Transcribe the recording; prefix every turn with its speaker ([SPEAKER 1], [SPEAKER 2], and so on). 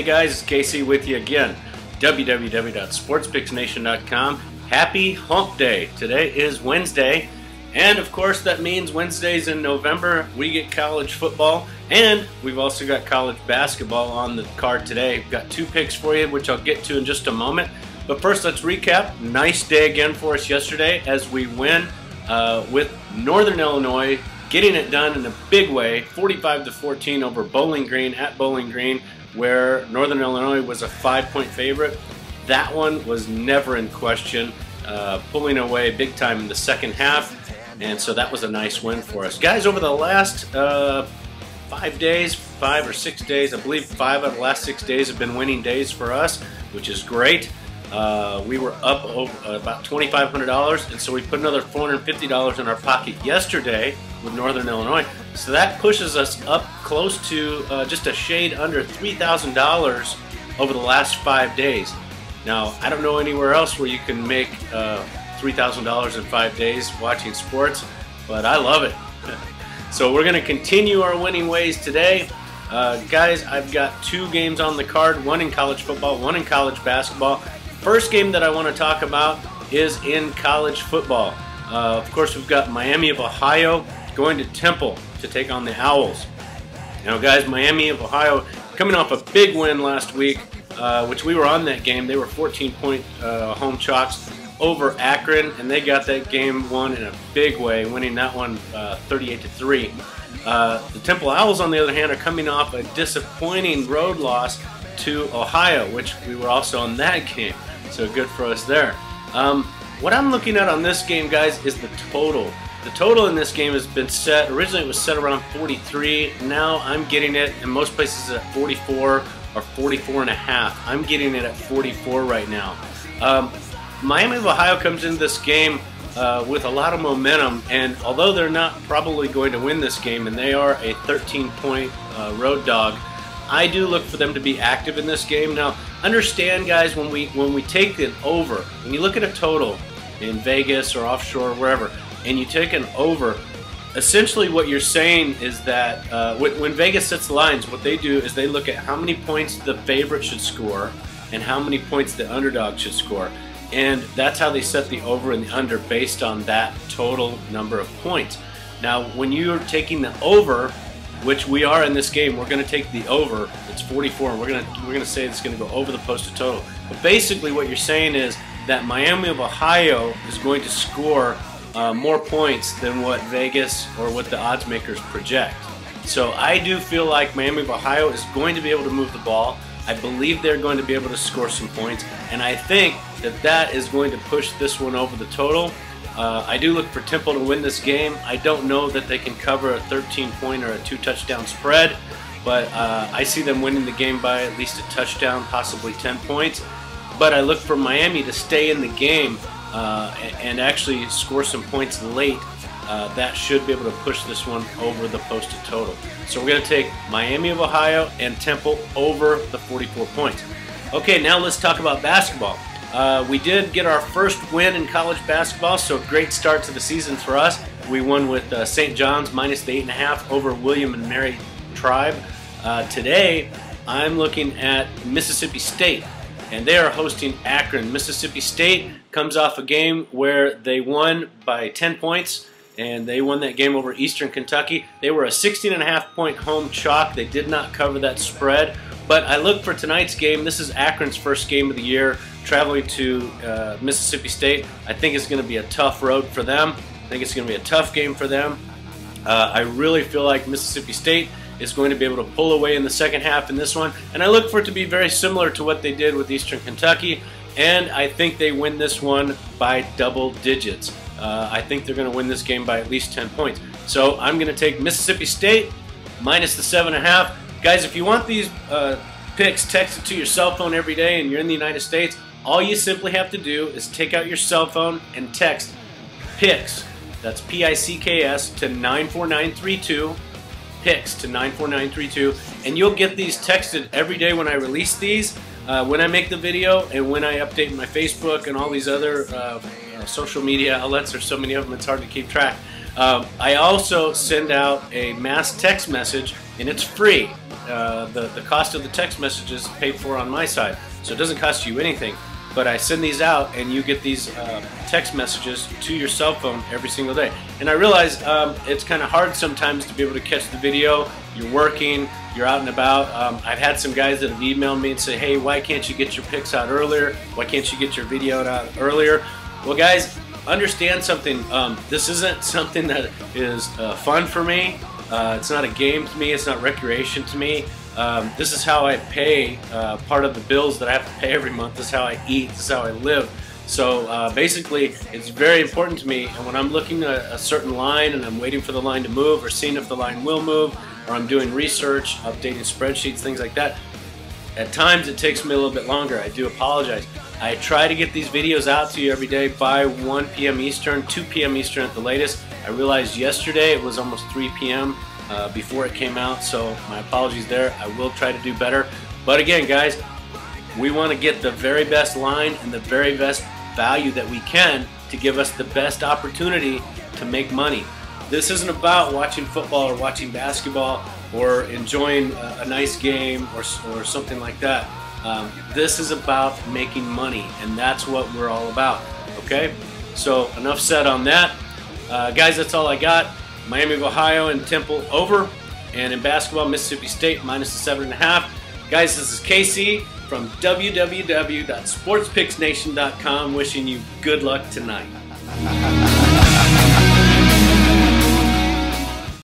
[SPEAKER 1] Hey guys, it's Casey with you again. www.sportspicksnation.com. Happy Hump Day. Today is Wednesday, and of course that means Wednesdays in November we get college football, and we've also got college basketball on the card today. We've got two picks for you, which I'll get to in just a moment. But first, let's recap. Nice day again for us yesterday as we win with Northern Illinois, getting it done in a big way, 45-14 over Bowling Green at Bowling Green, where Northern Illinois was a 5-point favorite. That one was never in question, pulling away big time in the second half, and so that was a nice win for us. Guys, over the last 5 or 6 days, I believe 5 out of the last 6 days have been winning days for us, which is great. We were up about $2,500, and so we put another $450 in our pocket yesterday with Northern Illinois. So that pushes us up close to just a shade under $3,000 over the last 5 days. Now, I don't know anywhere else where you can make $3,000 in 5 days watching sports, but I love it. So we're going to continue our winning ways today. Guys, I've got 2 games on the card, one in college football, one in college basketball. First game that I want to talk about is in college football. Of course, we've got Miami of Ohio going to Temple to take on the Owls. Now, guys, Miami of Ohio coming off a big win last week, which we were on that game. They were 14-point home chalks over Akron, and they got that game won in a big way, winning that one 38-3. The Temple Owls, on the other hand, are coming off a disappointing road loss to Ohio, which we were also on that game, so good for us there. What I'm looking at on this game, guys, is the total. The total in this game has been set, originally it was set around 43, now I'm getting it in most places at 44 or 44.5. I'm getting it at 44 right now. Miami of Ohio comes into this game with a lot of momentum, and although they're not probably going to win this game, and they are a 13-point road dog, I do look for them to be active in this game. Now, understand, guys, when we take an over, when you look at a total in Vegas or offshore or wherever, and you take an over, essentially what you're saying is that when Vegas sets the lines, what they do is they look at how many points the favorite should score and how many points the underdog should score. And that's how they set the over and the under based on that total number of points. Now, when you're taking the over, which we are in this game, we're going to take the over. It's 44, and we're going to say it's going to go over the posted total. But basically, what you're saying is that Miami of Ohio is going to score more points than what Vegas or what the odds makers project. So I do feel like Miami of Ohio is going to be able to move the ball. I believe they're going to be able to score some points, and I think that that is going to push this one over the total. I do look for Temple to win this game. I don't know that they can cover a 13-point or a 2-touchdown spread, but I see them winning the game by at least a touchdown, possibly 10 points. But I look for Miami to stay in the game and actually score some points late. That should be able to push this one over the posted total. So we're going to take Miami of Ohio and Temple over the 44 points. Okay, now let's talk about basketball. We did get our first win in college basketball, so great start to the season for us. We won with St. John's minus the 8.5 over William and Mary Tribe. Today, I'm looking at Mississippi State, and they are hosting Akron. Mississippi State comes off a game where they won by 10 points, and they won that game over Eastern Kentucky. They were a 16.5-point home chalk. They did not cover that spread. But I look for tonight's game. This is Akron's first game of the year, traveling to Mississippi State. I think it's going to be a tough road for them. I think it's going to be a tough game for them. I really feel like Mississippi State is going to be able to pull away in the second half in this one. And I look for it to be very similar to what they did with Eastern Kentucky. And I think they win this one by double digits. I think they're going to win this game by at least 10 points. So I'm going to take Mississippi State minus the 7.5. Guys, if you want these picks texted to your cell phone every day and you're in the United States, all you simply have to do is take out your cell phone and text PICKS, that's P-I-C-K-S, to 94932, PICKS to 94932, and you'll get these texted every day when I release these, when I make the video, and when I update my Facebook and all these other social media outlets. There's so many of them, it's hard to keep track. I also send out a mass text message, and it's free. the cost of the text messages paid for on my side, so it doesn't cost you anything. But I send these out, and you get these text messages to your cell phone every single day. And I realize it's kind of hard sometimes to be able to catch the video. You're working, you're out and about. I've had some guys that have emailed me and say, hey, why can't you get your pics out earlier? Why can't you get your video out earlier? Well, guys, understand something. This isn't something that is fun for me. It's not a game to me. It's not recreation to me. This is how I pay part of the bills that I have to pay every month. This is how I eat. This is how I live. So basically, it's very important to me. And when I'm looking at a certain line and I'm waiting for the line to move or seeing if the line will move, or I'm doing research, updating spreadsheets, things like that, at times it takes me a little bit longer. I do apologize. I try to get these videos out to you every day by 1 p.m. Eastern, 2 p.m. Eastern at the latest. I realized yesterday it was almost 3 p.m. Before it came out, so my apologies there. I will try to do better. But again, guys, we want to get the very best line and the very best value that we can to give us the best opportunity to make money. This isn't about watching football or watching basketball or enjoying a nice game or something like that. This is about making money, and that's what we're all about. Okay? So enough said on that. Guys, that's all I got. Miami of Ohio and Temple over, and in basketball, Mississippi State -7.5. Guys, this is Casey from www.sportspicksnation.com wishing you good luck tonight.